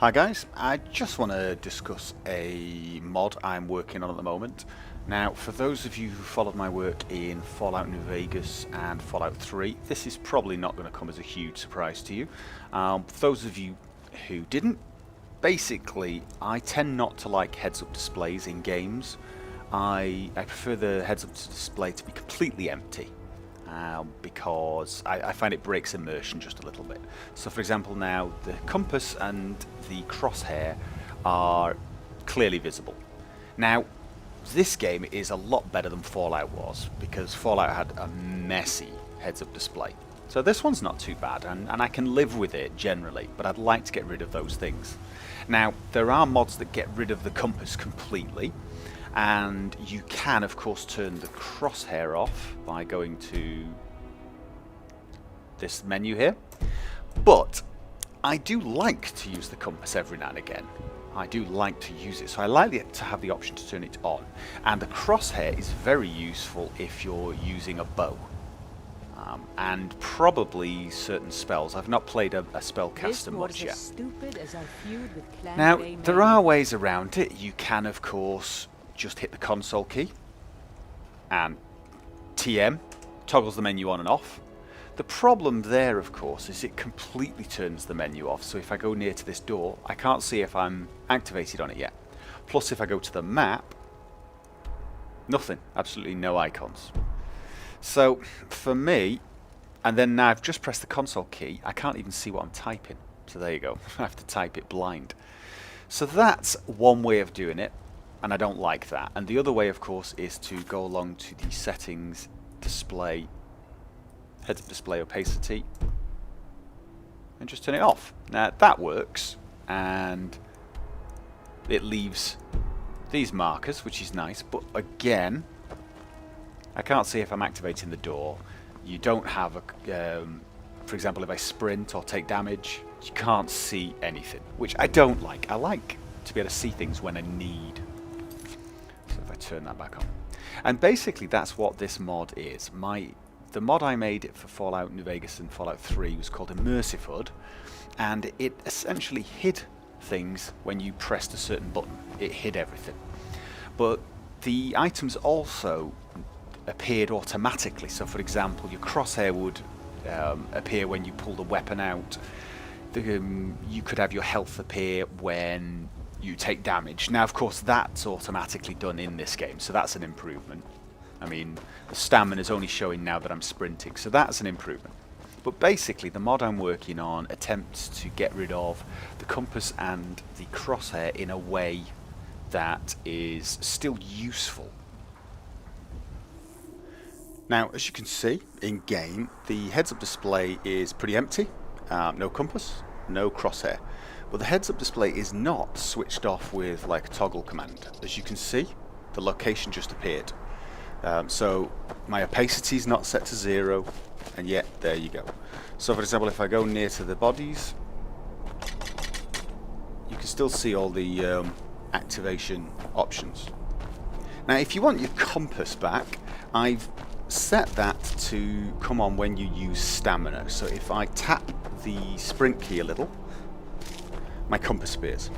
Hi guys, I just want to discuss a mod I'm working on at the moment. Now, for those of you who followed my work in Fallout New Vegas and Fallout 3, this is probably not going to come as a huge surprise to you. For those of you who didn't, basically I tend not to like heads-up displays in games. I prefer the heads-up display to be completely empty. Because I find it breaks immersion just a little bit. So for example now, the compass and the crosshair are clearly visible. Now, this game is a lot better than Fallout was, because Fallout had a messy heads-up display. So this one's not too bad, and I can live with it generally, but I'd like to get rid of those things. Now, there are mods that get rid of the compass completely, and you can of course turn the crosshair off by going to this menu here, but I do like to use the compass every now and again. I do like to use it, so I like it to have the option to turn it on, and the crosshair is very useful if you're using a bow and probably certain spells. I've not played a spellcaster mod yet. Now there are ways around it. You can of course just hit the console key and TM toggles the menu on and off. The problem there of course is it completely turns the menu off, so if I go near to this door I can't see if I'm activated on it yet. Plus if I go to the map, nothing, absolutely no icons. So for me, and then now I've just pressed the console key, I can't even see what I'm typing, so there you go. I have to type it blind. So that's one way of doing it, and I don't like that. And the other way of course is to go along to the settings, display, heads-up display opacity, and just turn it off. Now that works, and it leaves these markers, which is nice, but again I can't see if I'm activating the door. You don't have a for example, if I sprint or take damage, you can't see anything, which I don't like. I like to be able to see things when I need. So if I turn that back on. And basically that's what this mod is. The mod I made for Fallout New Vegas and Fallout 3 was called Immersive HUD, and it essentially hid things when you pressed a certain button. It hid everything. But the items also appeared automatically. So for example, your crosshair would appear when you pull the weapon out. You could have your health appear when you take damage. Now of course that's automatically done in this game, so that's an improvement. I mean, the stamina is only showing now that I'm sprinting, so that's an improvement. But basically the mod I'm working on attempts to get rid of the compass and the crosshair in a way that is still useful. Now, as you can see in game, the heads-up display is pretty empty. No compass, no crosshair. But the heads-up display is not switched off with like a toggle command. As you can see, the location just appeared. So my opacity is not set to 0, and yet there you go. So for example, if I go near to the bodies, you can still see all the activation options. Now if you want your compass back, I've set that to come on when you use stamina. So if I tap the sprint key a little, my compass appears.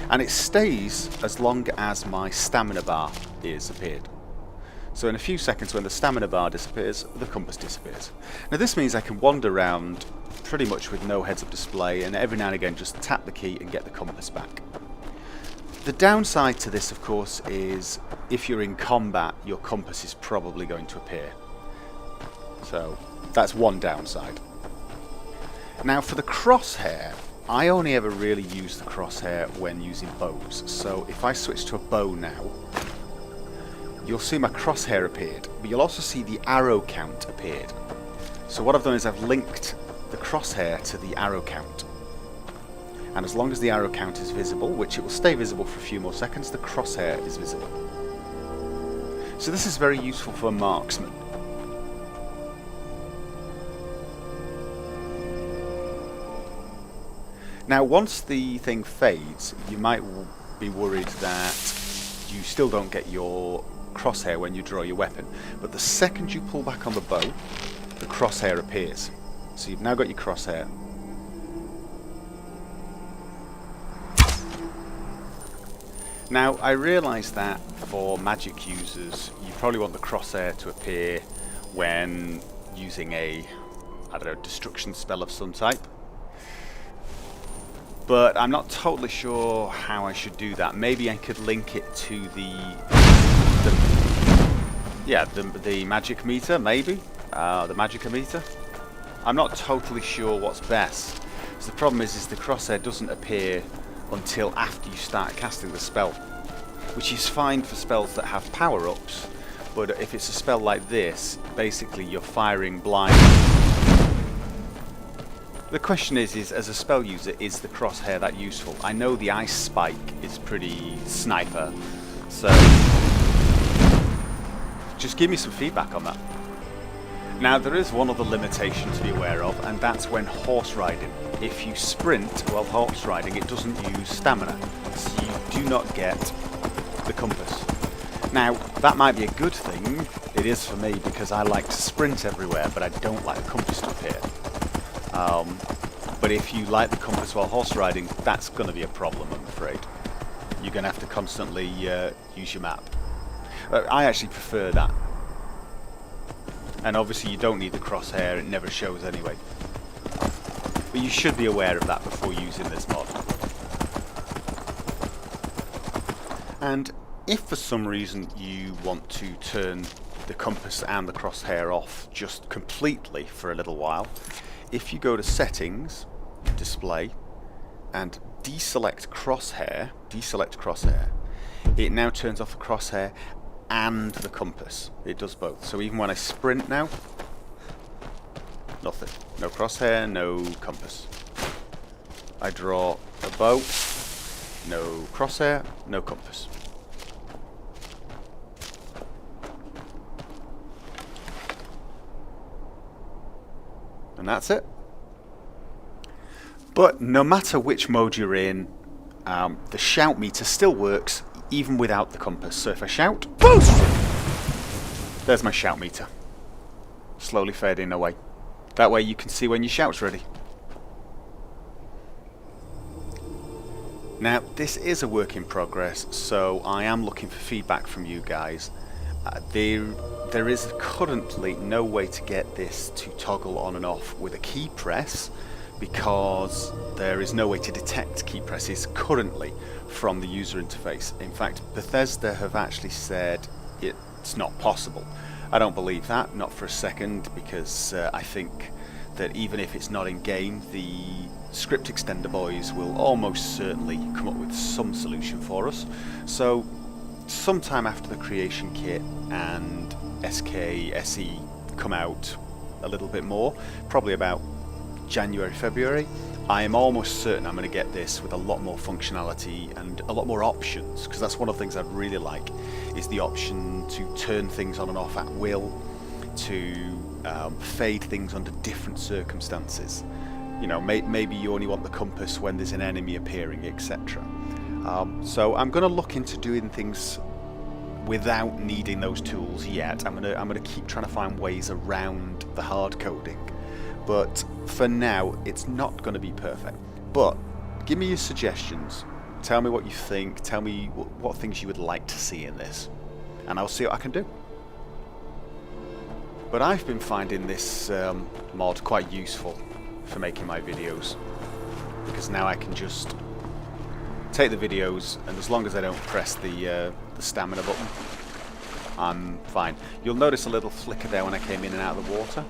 And it stays as long as my stamina bar is appeared. So in a few seconds when the stamina bar disappears, the compass disappears. Now this means I can wander around pretty much with no heads-up display, and every now and again just tap the key and get the compass back. The downside to this of course is if you're in combat, your compass is probably going to appear. So that's one downside. Now for the crosshair, I only ever really use the crosshair when using bows. So if I switch to a bow now, you'll see my crosshair appeared, but you'll also see the arrow count appeared. So what I've done is I've linked the crosshair to the arrow count. And as long as the arrow count is visible, which it will stay visible for a few more seconds, the crosshair is visible. So this is very useful for a marksman. Now once the thing fades, you might be worried that you still don't get your crosshair when you draw your weapon, but the second you pull back on the bow, the crosshair appears. So you've now got your crosshair. Now, I realise that for magic users, you probably want the crosshair to appear when using a, I don't know, destruction spell of some type. But I'm not totally sure how I should do that. Maybe I could link it to the magic meter, maybe? The magicka meter? I'm not totally sure what's best. So the problem is the crosshair doesn't appear until after you start casting the spell, which is fine for spells that have power-ups, but if it's a spell like this, basically you're firing blind. The question is as a spell user, is the crosshair that useful? I know the ice spike is pretty sniper, so just give me some feedback on that. Now, there is one other limitation to be aware of, and that's when horse riding. If you sprint while horse riding, it doesn't use stamina, so you do not get the compass. Now, that might be a good thing. It is for me, because I like to sprint everywhere, but I don't like the compass to appear. But if you like the compass while horse riding, that's going to be a problem, I'm afraid. You're going to have to constantly use your map. I actually prefer that. And obviously you don't need the crosshair, it never shows anyway. But you should be aware of that before using this mod. And if for some reason you want to turn the compass and the crosshair off just completely for a little while, if you go to Settings, Display, and deselect crosshair, it now turns off the crosshair and the compass. It does both. So even when I sprint now, nothing. No crosshair, no compass. I draw a bow, no crosshair, no compass. And that's it. But no matter which mode you're in, the shout meter still works even without the compass. So if I shout, boost! There's my shout meter. Slowly fading away. That way you can see when your shout's ready. Now, this is a work in progress, so I am looking for feedback from you guys. There is currently no way to get this to toggle on and off with a key press, because there is no way to detect key presses currently from the user interface. In fact, Bethesda have actually said it's not possible. I don't believe that, not for a second, because I think that even if it's not in game, the script extender boys will almost certainly come up with some solution for us. So sometime after the creation kit and SKSE come out a little bit more, probably about January, February, I am almost certain I'm going to get this with a lot more functionality and a lot more options, because that's one of the things I'd really like, is the option to turn things on and off at will, to fade things under different circumstances. You know, maybe you only want the compass when there's an enemy appearing, etc. So I'm going to look into doing things without needing those tools yet. I'm gonna keep trying to find ways around the hard coding. But for now, it's not going to be perfect. But give me your suggestions. Tell me what you think. Tell me what things you would like to see in this, and I'll see what I can do. But I've been finding this mod quite useful for making my videos, because now I can just take the videos, and as long as I don't press the stamina button, I'm fine. You'll notice a little flicker there when I came in and out of the water.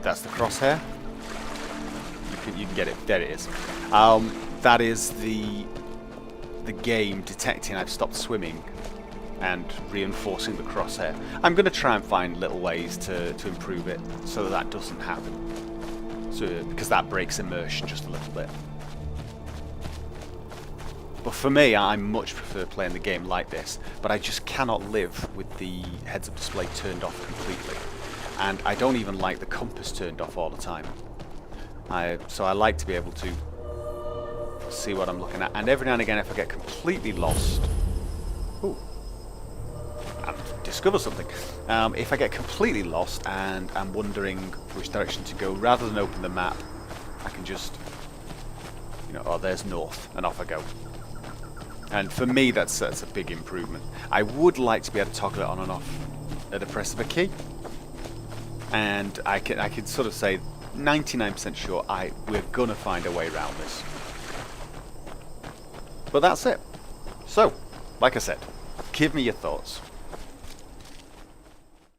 That's the crosshair. You can get it. There it is. That is the game detecting I've stopped swimming and reinforcing the crosshair. I'm going to try and find little ways to improve it so that doesn't happen. So, because that breaks immersion just a little bit. But for me, I much prefer playing the game like this, but I just cannot live with the heads-up display turned off completely. And I don't even like the compass turned off all the time. So I like to be able to see what I'm looking at. And every now and again, if I get completely lost, and discover something. If I get completely lost and I'm wondering which direction to go, rather than open the map, I can just, oh, there's north, and off I go. And for me, that's a big improvement. I would like to be able to toggle it on and off at the press of a key. And I can sort of say 99% sure we're going to find a way around this. But that's it. So, like I said, give me your thoughts.